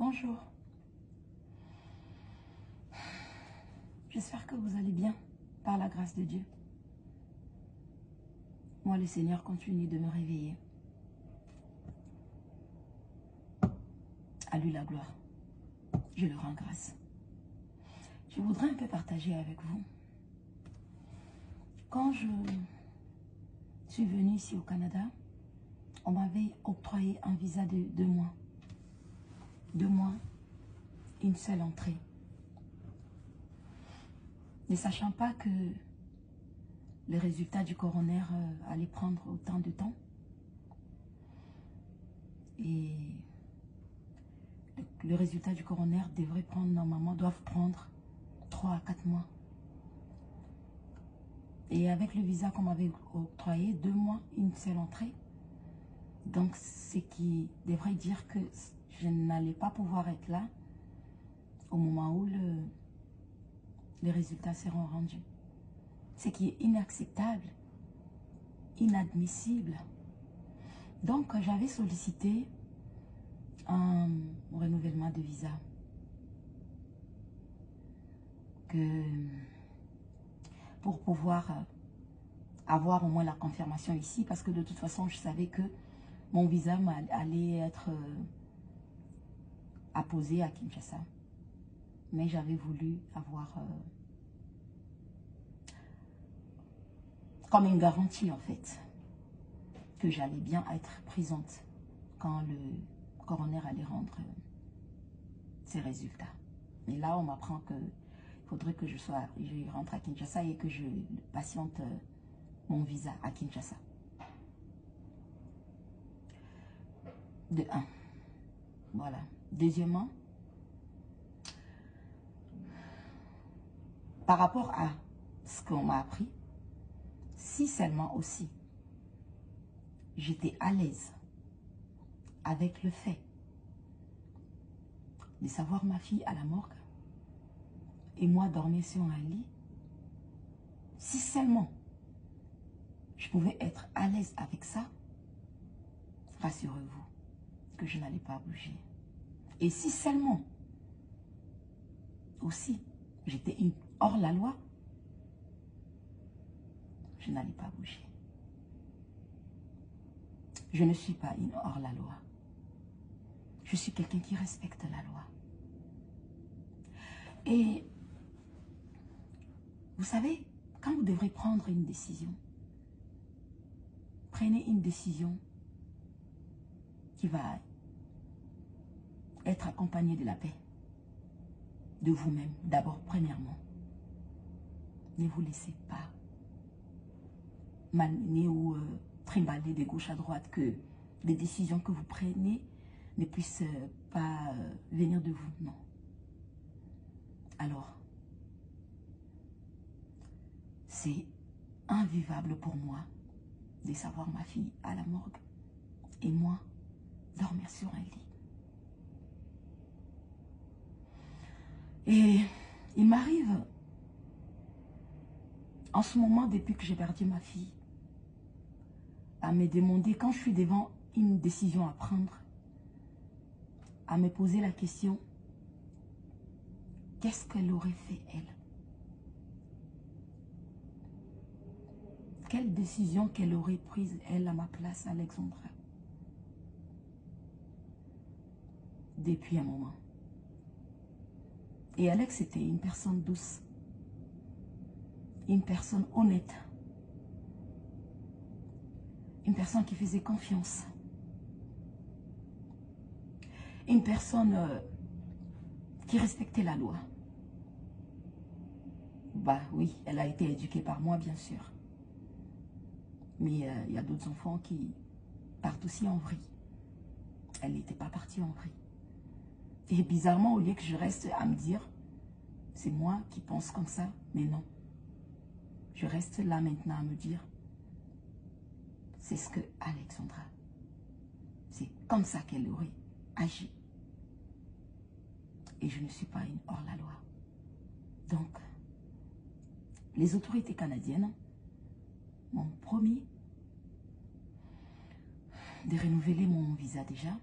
Bonjour. J'espère que vous allez bien, par la grâce de Dieu. Moi, le Seigneur continue de me réveiller. À lui la gloire. Je le rends grâce. Je voudrais un peu partager avec vous. Quand je suis venue ici au Canada, on m'avait octroyé un visa de 2 mois. 2 mois, une seule entrée. Ne sachant pas que les résultats du coroner allaient prendre autant de temps. Et le résultat du coroner devrait prendre, normalement, doivent prendre 3 à 4 mois. Et avec le visa qu'on m'avait octroyé, 2 mois, une seule entrée. Donc, ce qui devrait dire que je n'allais pas pouvoir être là au moment où les résultats seront rendus. Ce qui est inacceptable, inadmissible. Donc, j'avais sollicité un renouvellement de visa. Pour pouvoir avoir au moins la confirmation ici, parce que de toute façon, je savais que mon visa allait être apposé à Kinshasa. Mais j'avais voulu avoir comme une garantie, en fait, que j'allais bien être présente quand le coroner allait rendre ses résultats. Mais là, on m'apprend qu'il faudrait que je rentre à Kinshasa et que je patiente mon visa à Kinshasa. De 1. Voilà. Deuxièmement, par rapport à ce qu'on m'a appris, si seulement aussi j'étais à l'aise avec le fait de savoir ma fille à la morgue et moi dormir sur un lit, si seulement je pouvais être à l'aise avec ça, rassurez-vous que je n'allais pas bouger. Et si seulement aussi j'étais hors la loi, je n'allais pas bouger. Je ne suis pas une hors la loi. Je suis quelqu'un qui respecte la loi. Et vous savez, quand vous devrez prendre une décision, prenez une décision qui va être accompagnée de la paix, de vous-même, d'abord, premièrement. Ne vous laissez pas malmener ou trimballer de gauche à droite, que les décisions que vous prenez ne puissent pas venir de vous, non. Alors, c'est invivable pour moi de savoir ma fille à la morgue et moi dormir sur un lit. Et il m'arrive en ce moment, depuis que j'ai perdu ma fille, à me demander, quand je suis devant une décision à prendre, à me poser la question, qu'est-ce qu'elle aurait fait, elle? Quelle décision qu'elle aurait prise, elle, à ma place, Alexandra? Depuis un moment. Et Alex était une personne douce, une personne honnête, une personne qui faisait confiance, une personne qui respectait la loi. Bah oui, elle a été éduquée par moi, bien sûr. Mais il y a d'autres enfants qui partent aussi en vrille. Elle n'était pas partie en vrille. Et bizarrement, au lieu que je reste à me dire, c'est moi qui pense comme ça, mais non. Je reste là maintenant à me dire, c'est ce que Alexandra, c'est comme ça qu'elle aurait agi. Et je ne suis pas une hors-la-loi. Donc, les autorités canadiennes m'ont promis de renouveler mon visa déjà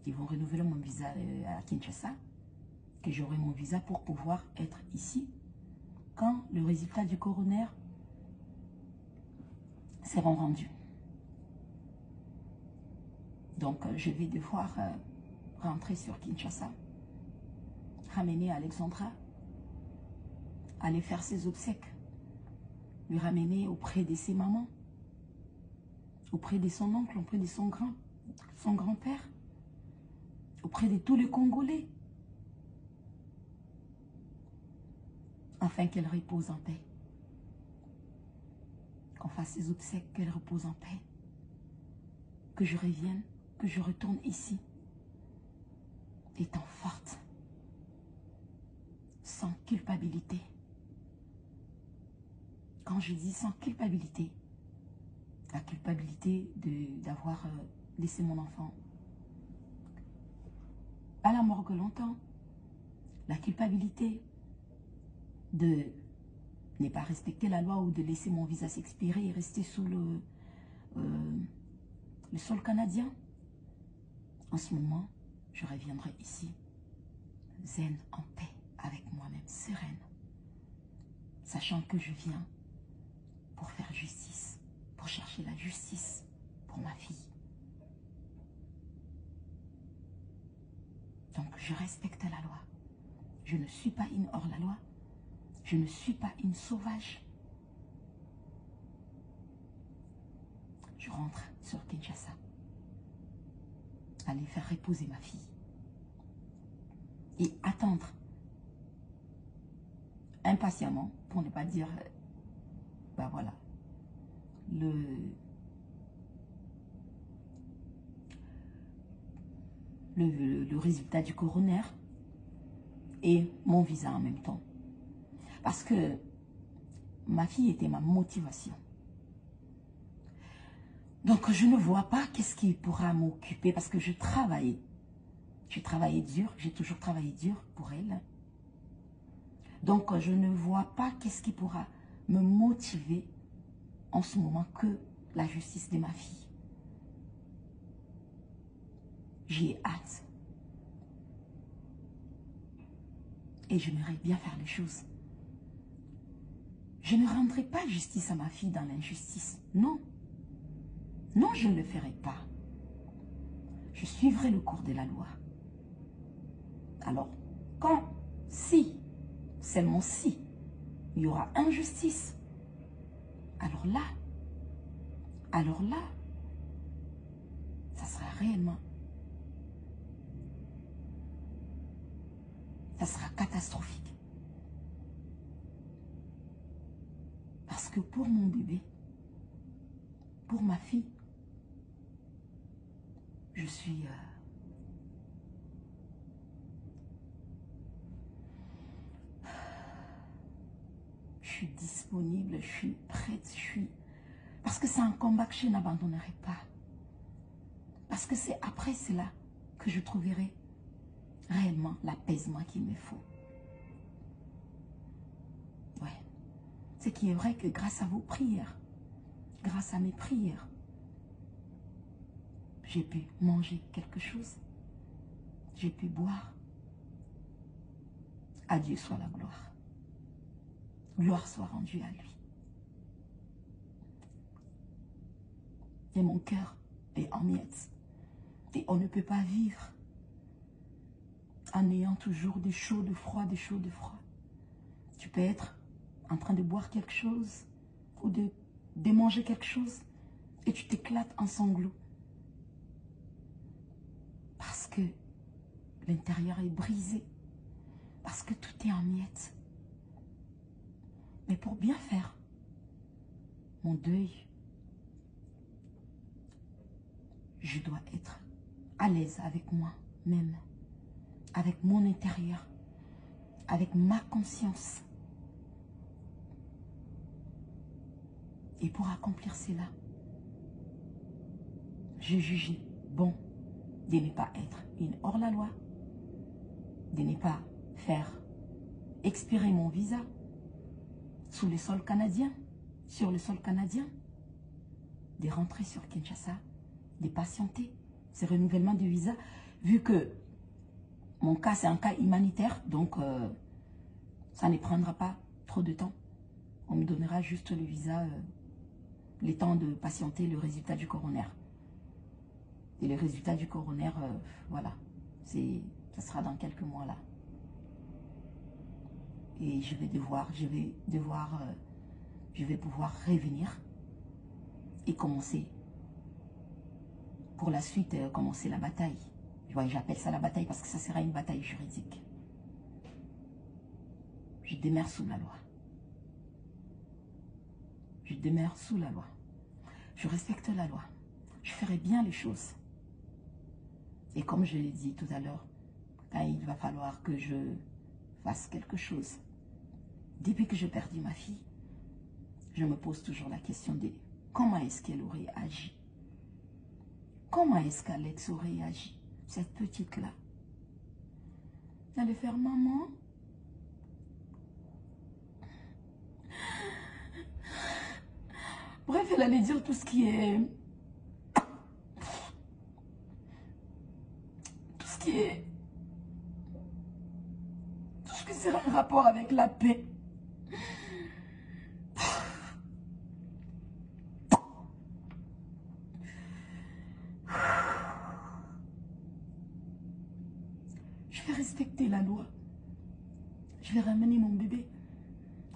Ils vont renouveler mon visa à Kinshasa, que j'aurai mon visa pour pouvoir être ici quand le résultat du coroner sera rendu. Donc, je vais devoir rentrer sur Kinshasa, ramener Alexandra, aller faire ses obsèques, lui ramener auprès de ses mamans, auprès de son oncle, auprès de son grand-père, auprès de tous les Congolais, afin qu'elle repose en paix. Qu'on fasse ses obsèques, qu'elle repose en paix. Que je revienne, que je retourne ici, étant forte, sans culpabilité. Quand je dis sans culpabilité, la culpabilité d'avoir laissé mon enfant à la morgue longtemps, la culpabilité de ne pas respecter la loi ou de laisser mon visa s'expirer et rester sous le sol canadien. En ce moment, je reviendrai ici, zen, en paix, avec moi-même, sereine, sachant que je viens pour faire justice, pour chercher la justice pour ma fille. Donc, je respecte la loi. Je ne suis pas une hors-la-loi. Je ne suis pas une sauvage. Je rentre sur Kinshasa. Aller faire reposer ma fille. Et attendre impatiemment, pour ne pas dire, ben voilà, le résultat du coroner et mon visa en même temps. Parce que ma fille était ma motivation. Donc je ne vois pas qu'est-ce qui pourra m'occuper parce que je travaillais. J'ai travaillé dur, j'ai toujours travaillé dur pour elle. Donc je ne vois pas qu'est-ce qui pourra me motiver en ce moment que la justice de ma fille. J'ai hâte. Et j'aimerais bien faire les choses. Je ne rendrai pas justice à ma fille dans l'injustice. Non. Non, je ne le ferai pas. Je suivrai le cours de la loi. Alors, quand, si, seulement si, il y aura injustice, alors là, ça sera réellement, ça sera catastrophique. Parce que pour mon bébé, pour ma fille, je suis disponible, je suis prête, parce que c'est un combat que je n'abandonnerai pas. Parce que c'est après cela que je trouverai réellement l'apaisement qu'il me faut. Ouais. Ce qui est vrai que grâce à vos prières, grâce à mes prières, j'ai pu manger quelque chose. J'ai pu boire. À Dieu soit la gloire. Gloire soit rendue à lui. Et mon cœur est en miettes. Et on ne peut pas vivre en ayant toujours des chauds, de froid, des chauds, de froid. Tu peux être en train de boire quelque chose ou de manger quelque chose et tu t'éclates en sanglots. Parce que l'intérieur est brisé. Parce que tout est en miettes. Mais pour bien faire mon deuil, je dois être à l'aise avec moi-même, avec mon intérieur, avec ma conscience. Et pour accomplir cela, je jugeais bon de ne pas être une hors-la-loi, de ne pas faire expirer mon visa sous le sol canadien, sur le sol canadien, de rentrer sur Kinshasa, de patienter ce renouvellement de visa vu que mon cas, c'est un cas humanitaire, donc ça ne prendra pas trop de temps. On me donnera juste le visa, les temps de patienter le résultat du coroner. Et le résultat du coroner, voilà, ça sera dans quelques mois là. Et je vais pouvoir revenir et commencer. Pour la suite, commencer la bataille. Ouais, j'appelle ça la bataille parce que ça sera une bataille juridique. Je demeure sous la loi. Je demeure sous la loi. Je respecte la loi. Je ferai bien les choses. Et comme je l'ai dit tout à l'heure, quand il va falloir que je fasse quelque chose, depuis que j'ai perdu ma fille, je me pose toujours la question de comment est-ce qu'elle aurait agi? Comment est-ce qu'Alex aurait agi? Cette petite-là. Elle allait faire maman. Bref, elle allait dire tout ce qui est... Tout ce qui sera en rapport avec la paix. Je vais respecter la loi. Je vais ramener mon bébé.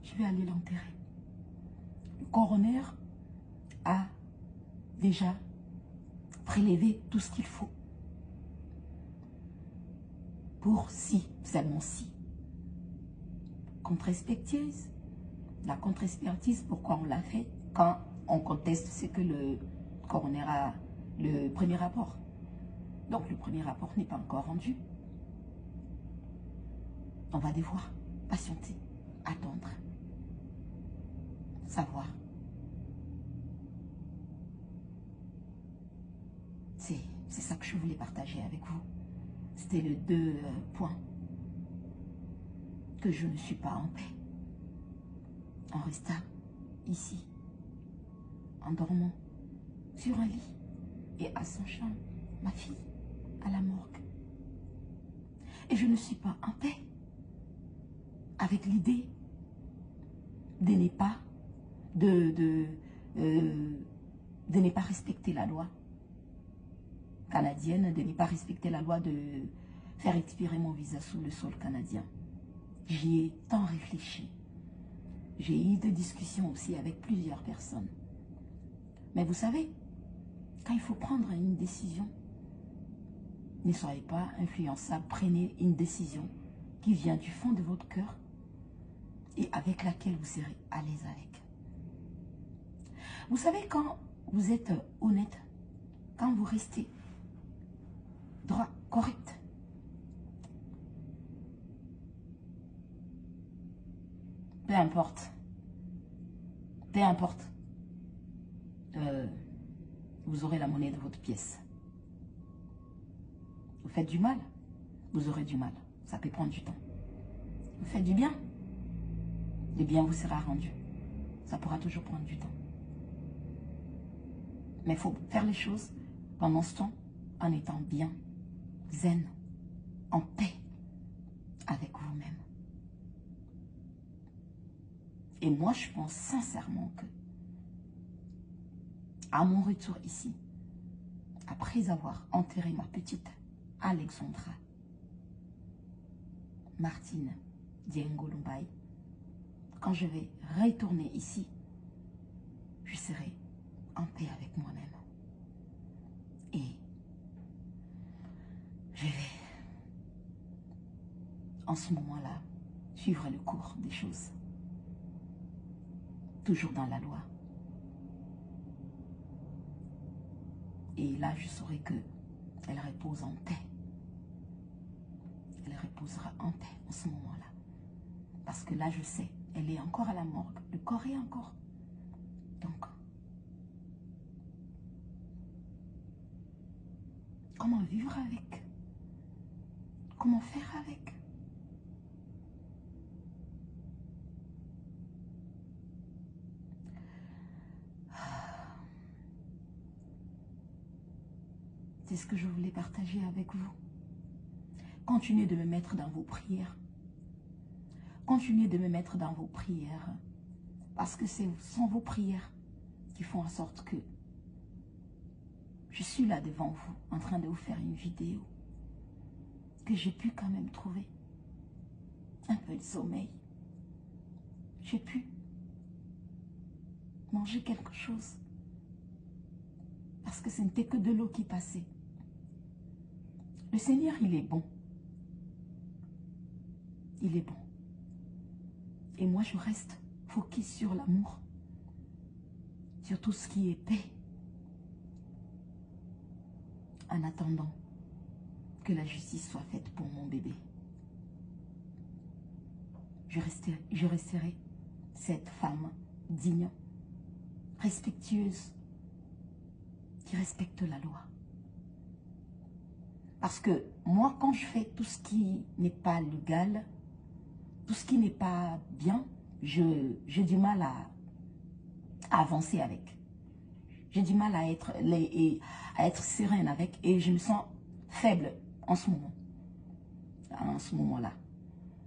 Je vais aller l'enterrer. Le coroner a déjà prélevé tout ce qu'il faut. Pour si, seulement si. Contre-expertise. La contre-expertise, pourquoi on l'a fait quand on conteste ce que le coroner a, le premier rapport. Donc le premier rapport n'est pas encore rendu. On va devoir patienter, attendre, savoir. C'est ça que je voulais partager avec vous. C'était les deux points. Que je ne suis pas en paix. En restant ici, en dormant sur un lit et à son champ, ma fille à la morgue. Et je ne suis pas en paix avec l'idée de ne pas de ne pas respecter la loi canadienne, de ne pas respecter la loi de faire expirer mon visa sous le sol canadien. J'y ai tant réfléchi. J'ai eu des discussions aussi avec plusieurs personnes. Mais vous savez, quand il faut prendre une décision, ne soyez pas influençable, prenez une décision qui vient du fond de votre cœur et avec laquelle vous serez à l'aise avec. Vous savez, quand vous êtes honnête, quand vous restez droit, correct, peu importe, vous aurez la monnaie de votre pièce. Vous faites du mal, vous aurez du mal. Ça peut prendre du temps. Vous faites du bien, le bien vous sera rendu. Ça pourra toujours prendre du temps. Mais il faut faire les choses pendant ce temps en étant bien, zen, en paix avec vous-même. Et moi, je pense sincèrement que à mon retour ici, après avoir enterré ma petite Alexandra Martine Diengolumbai, quand je vais retourner ici, je serai en paix avec moi-même. Et je vais, en ce moment-là, suivre le cours des choses. Toujours dans la loi. Et là, je saurai que elle repose en paix. Elle reposera en paix en ce moment-là. Parce que là, je sais, elle est encore à la morgue. Le corps est encore. Donc, comment vivre avec? Comment faire avec? C'est ce que je voulais partager avec vous. continuez de me mettre dans vos prières. Continuez de me mettre dans vos prières. Parce que ce sont vos prières qui font en sorte que je suis là devant vous, en train de vous faire une vidéo. Que j'ai pu quand même trouver un peu de sommeil. J'ai pu manger quelque chose. Parce que ce n'était que de l'eau qui passait. Le Seigneur, il est bon. Il est bon. Et moi, je reste focus sur l'amour. Sur tout ce qui est paix. En attendant que la justice soit faite pour mon bébé. Je resterai cette femme digne, respectueuse, qui respecte la loi. Parce que moi, quand je fais tout ce qui n'est pas légal, tout ce qui n'est pas bien, j'ai du mal à avancer avec. J'ai du mal à être sereine avec et je me sens faible en ce moment. En ce moment-là.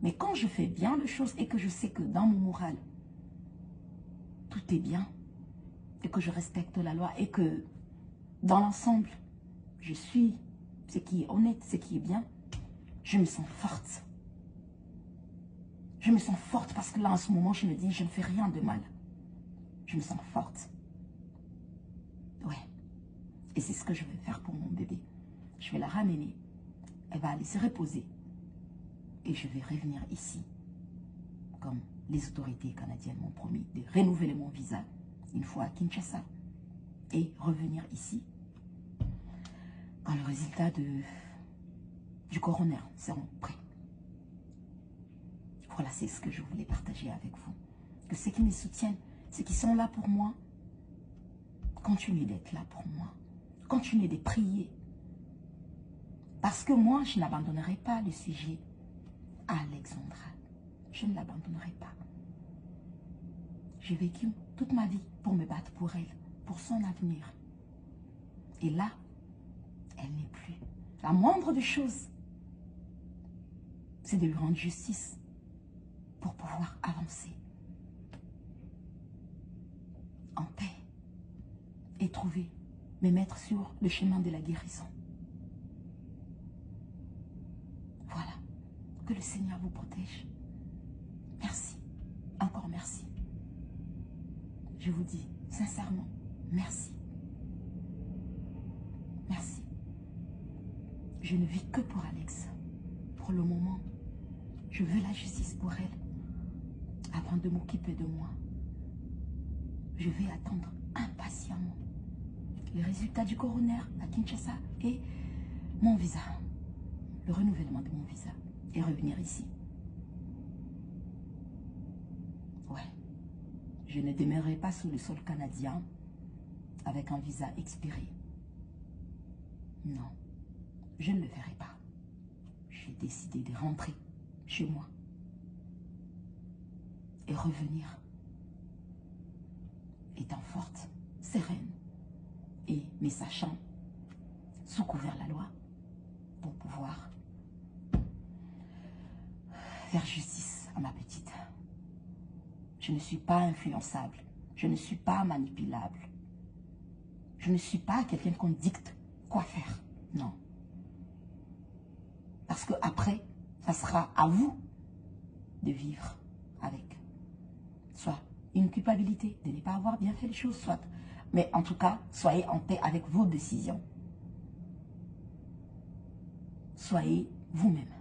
Mais quand je fais bien les choses et que je sais que dans mon moral, tout est bien et que je respecte la loi et que dans l'ensemble, je suis ce qui est honnête, ce qui est bien, je me sens forte. Je me sens forte parce que là, en ce moment, je me dis, je ne fais rien de mal. Je me sens forte. Ouais. Et c'est ce que je vais faire pour mon bébé. Je vais la ramener. Elle va aller se reposer. Et je vais revenir ici. Comme les autorités canadiennes m'ont promis de renouveler mon visa une fois à Kinshasa. Et revenir ici quand le résultat du coroner seront prêts. Voilà, c'est ce que je voulais partager avec vous. Que ceux qui me soutiennent, ceux qui sont là pour moi, continuez d'être là pour moi. Continuez de prier. Parce que moi, je n'abandonnerai pas le sujet à Alexandra. Je ne l'abandonnerai pas. J'ai vécu toute ma vie pour me battre pour elle, pour son avenir. Et là, elle n'est plus. La moindre des choses, c'est de lui rendre justice pour pouvoir avancer en paix et trouver, me mettre sur le chemin de la guérison. Voilà. Que le Seigneur vous protège. Merci. Encore merci. Je vous dis sincèrement, merci. Merci. Je ne vis que pour Alex. Pour le moment, je veux la justice pour elle. Avant de m'occuper de moi, je vais attendre impatiemment les résultats du coroner à Kinshasa et mon visa, le renouvellement de mon visa et revenir ici. Ouais, je ne demeurerai pas sous le sol canadien avec un visa expiré. Non, je ne le ferai pas. J'ai décidé de rentrer chez moi et revenir étant forte, sereine et me sachant sous couvert la loi pour pouvoir faire justice à ma petite. Je ne suis pas influençable, je ne suis pas manipulable, je ne suis pas quelqu'un qu'on dicte quoi faire, non. Parce que après, ça sera à vous de vivre avec soit une culpabilité de ne pas avoir bien fait les choses, soit. Mais en tout cas, soyez en paix avec vos décisions. Soyez vous-même.